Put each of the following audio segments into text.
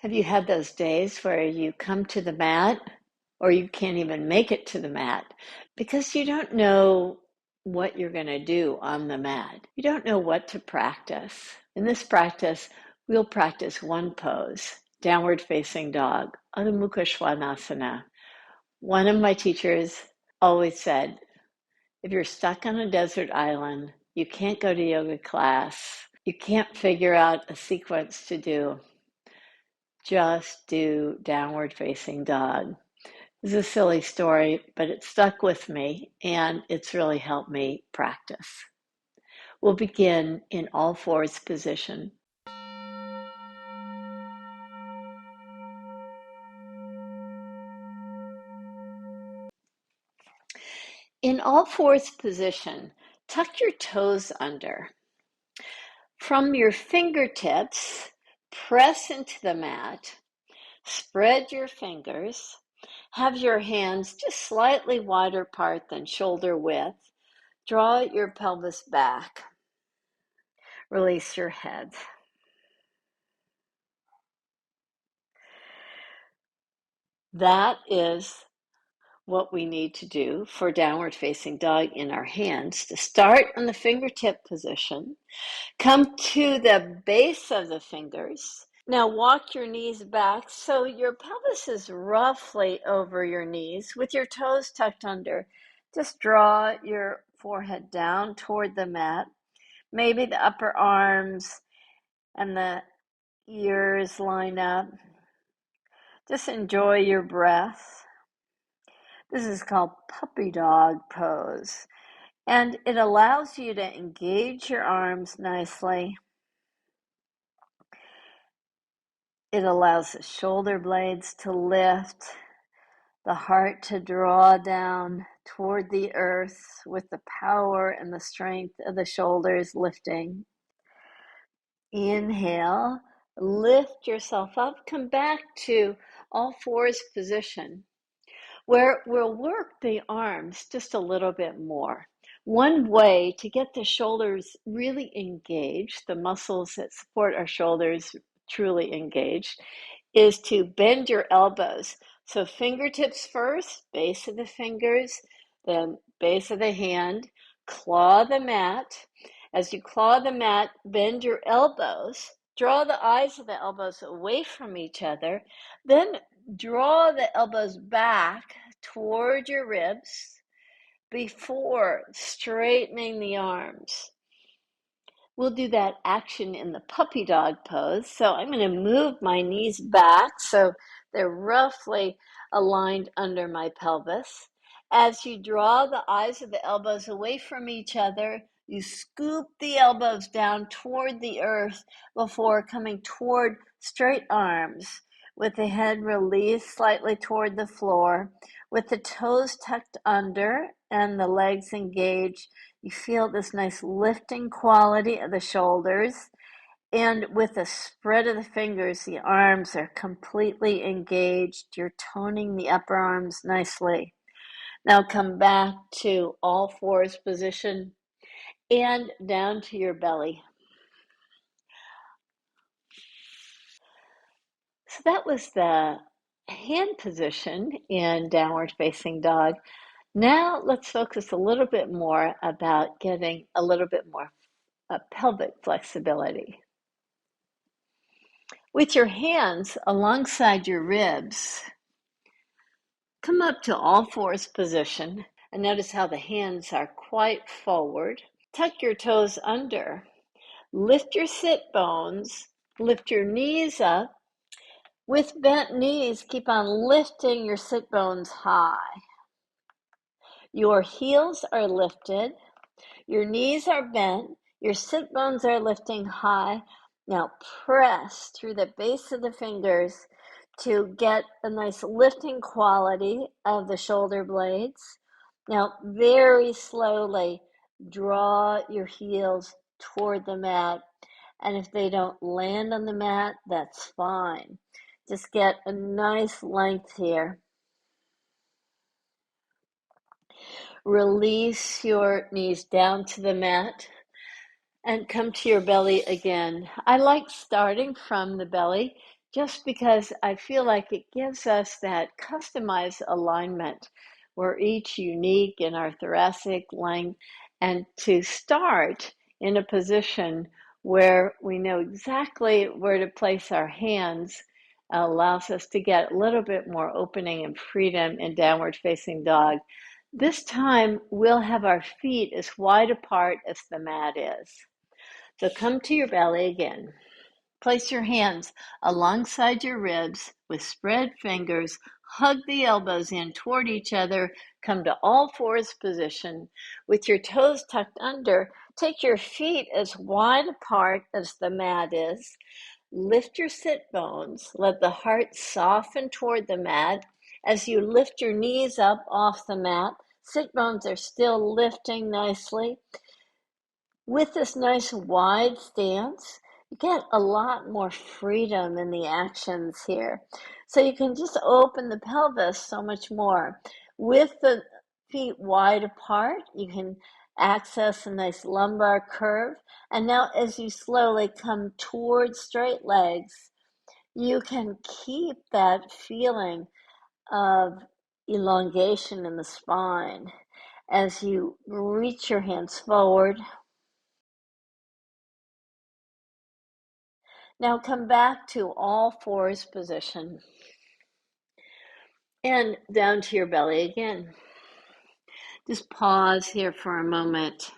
Have you had those days where you come to the mat or you can't even make it to the mat because you don't know what you're going to do on the mat? You don't know what to practice. In this practice, we'll practice one pose, downward facing dog, Adho Mukha Svanasana. One of my teachers always said, if you're stuck on a desert island, you can't go to yoga class, you can't figure out a sequence to do, just do downward facing dog. This is a silly story, but it stuck with me and it's really helped me practice. We'll begin in all fours position. In all fours position, tuck your toes under. From your fingertips, press into the mat, spread your fingers, have your hands just slightly wider apart than shoulder width. Draw your pelvis back. Release your head. That is what we need to do for downward facing dog in our hands. To start on the fingertip position, come to the base of the fingers. Now walk your knees back so your pelvis is roughly over your knees with your toes tucked under. Just draw your forehead down toward the mat. Maybe the upper arms and the ears line up. Just enjoy your breath. This is called puppy dog pose, and it allows you to engage your arms nicely. It allows the shoulder blades to lift, the heart to draw down toward the earth with the power and the strength of the shoulders lifting. Inhale, lift yourself up, come back to all fours position, where we'll work the arms just a little bit more. One way to get the shoulders really engaged, the muscles that support our shoulders truly engaged, is to bend your elbows. So fingertips first, base of the fingers, then base of the hand, claw the mat. As you claw the mat, bend your elbows. Draw the eyes of the elbows away from each other. Then draw the elbows back toward your ribs before straightening the arms. We'll do that action in the puppy dog pose. So I'm going to move my knees back so they're roughly aligned under my pelvis. As you draw the eyes of the elbows away from each other, you scoop the elbows down toward the earth before coming toward straight arms with the head released slightly toward the floor, with the toes tucked under and the legs engaged. You feel this nice lifting quality of the shoulders. And with the spread of the fingers, the arms are completely engaged. You're toning the upper arms nicely. Now come back to all fours position and down to your belly. So that was the hand position in downward facing dog. Now let's focus a little bit more about getting a little bit more pelvic flexibility. With your hands alongside your ribs, come up to all fours position and notice how the hands are quite forward. Tuck your toes under. Lift your sit bones. Lift your knees up. With bent knees, keep on lifting your sit bones high. Your heels are lifted. Your knees are bent. Your sit bones are lifting high. Now press through the base of the fingers to get a nice lifting quality of the shoulder blades. Now very slowly draw your heels toward the mat. And if they don't land on the mat, that's fine. Just get a nice length here. Release your knees down to the mat and come to your belly again. I like starting from the belly just because I feel like it gives us that customized alignment. We're each unique in our thoracic length, and to start in a position where we know exactly where to place our hands allows us to get a little bit more opening and freedom in downward facing dog. This time we'll have our feet as wide apart as the mat is. So come to your belly again. Place your hands alongside your ribs with spread fingers. Hug the elbows in toward each other. Come to all fours position with your toes tucked under. Take your feet as wide apart as the mat is. Lift your sit bones. Let the heart soften toward the mat. As you lift your knees up off the mat, sit bones are still lifting nicely. With this nice wide stance, you get a lot more freedom in the actions here. So you can just open the pelvis so much more. With the feet wide apart, you can access a nice lumbar curve. And now as you slowly come towards straight legs, you can keep that feeling of elongation in the spine as you reach your hands forward. Now come back to all fours position and down to your belly again. Just pause here for a moment.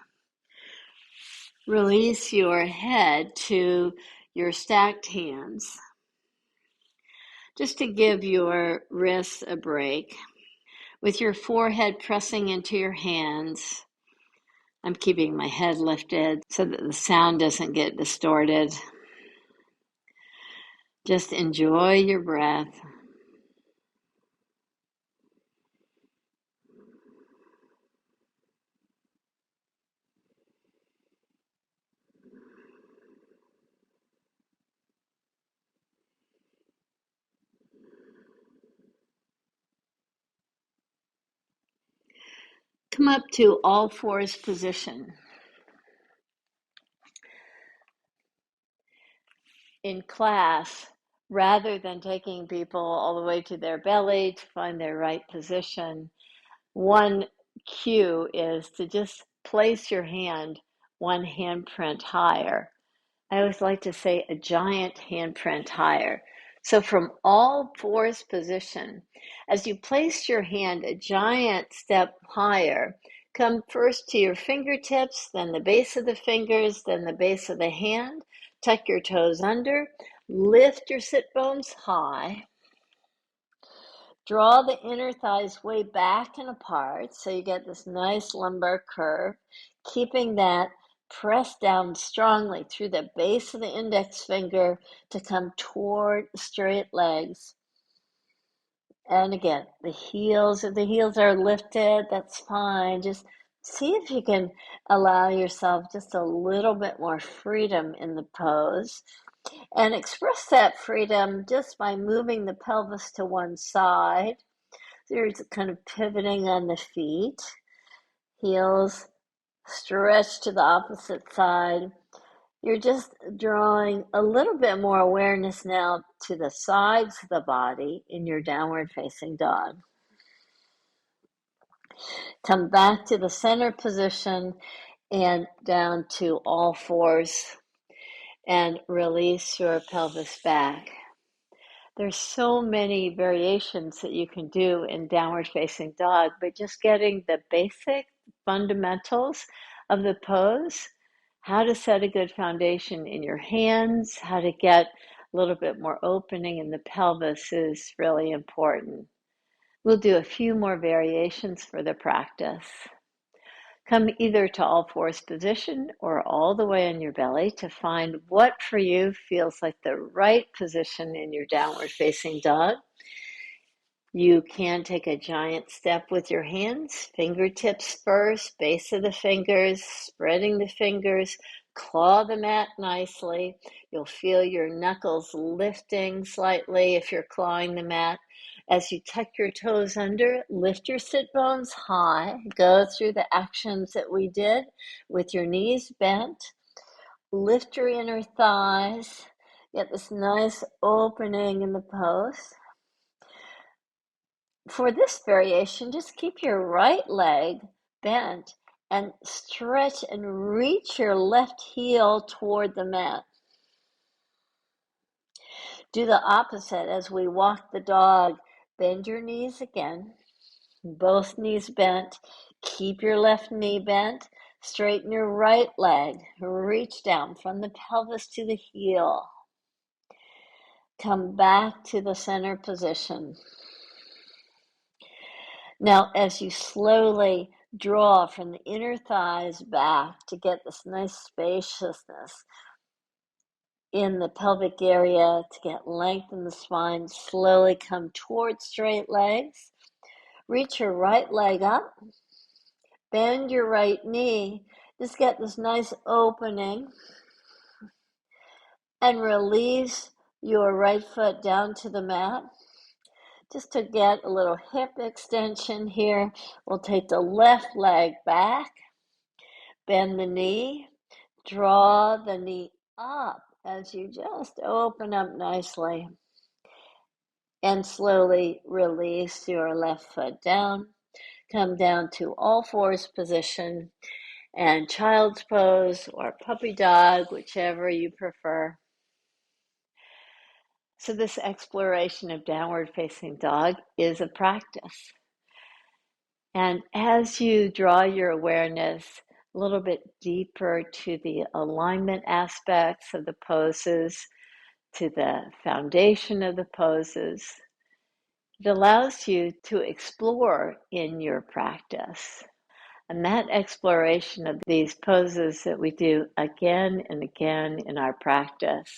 Release your head to your stacked hands, just to give your wrists a break. With your forehead pressing into your hands, I'm keeping my head lifted so that the sound doesn't get distorted. Just enjoy your breath. Come up to all fours position. In class, rather than taking people all the way to their belly to find their right position, one cue is to just place your hand one handprint higher. I always like to say a giant handprint higher. So from all fours position, as you place your hand a giant step higher, come first to your fingertips, then the base of the fingers, then the base of the hand. Tuck your toes under, lift your sit bones high. Draw the inner thighs way back and apart so you get this nice lumbar curve, keeping that pressed down strongly through the base of the index finger to come toward straight legs. And again, if the heels are lifted, that's fine. Just see if you can allow yourself just a little bit more freedom in the pose. And express that freedom just by moving the pelvis to one side. There's kind of pivoting on the feet. Heels stretch to the opposite side. You're just drawing a little bit more awareness now to the sides of the body in your downward facing dog. Come back to the center position and down to all fours and release your pelvis back. There's so many variations that you can do in downward facing dog, but just getting the basic fundamentals of the pose, how to set a good foundation in your hands, how to get a little bit more opening in the pelvis is really important. We'll do a few more variations for the practice. Come either to all fours position or all the way on your belly to find what for you feels like the right position in your downward facing dog. You can take a giant step with your hands, fingertips first, base of the fingers, spreading the fingers, claw the mat nicely. You'll feel your knuckles lifting slightly if you're clawing the mat. As you tuck your toes under, lift your sit bones high. Go through the actions that we did with your knees bent. Lift your inner thighs. Get this nice opening in the pose. For this variation, just keep your right leg bent and stretch and reach your left heel toward the mat. Do the opposite as we walk the dog. Bend your knees again, both knees bent. Keep your left knee bent. Straighten your right leg. Reach down from the pelvis to the heel. Come back to the center position. Now, as you slowly draw from the inner thighs back to get this nice spaciousness in the pelvic area, to get length in the spine, slowly come towards straight legs. Reach your right leg up. Bend your right knee. Just get this nice opening. And release your right foot down to the mat. Just to get a little hip extension here, we'll take the left leg back, bend the knee, draw the knee up as you just open up nicely, and slowly release your left foot down. Come down to all fours position and child's pose or puppy dog, whichever you prefer. So this exploration of downward facing dog is a practice. And as you draw your awareness a little bit deeper to the alignment aspects of the poses, to the foundation of the poses, it allows you to explore in your practice. And that exploration of these poses that we do again and again in our practice,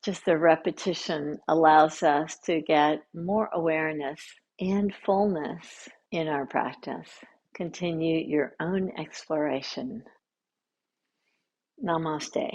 just the repetition allows us to get more awareness and fullness in our practice. Continue your own exploration. Namaste.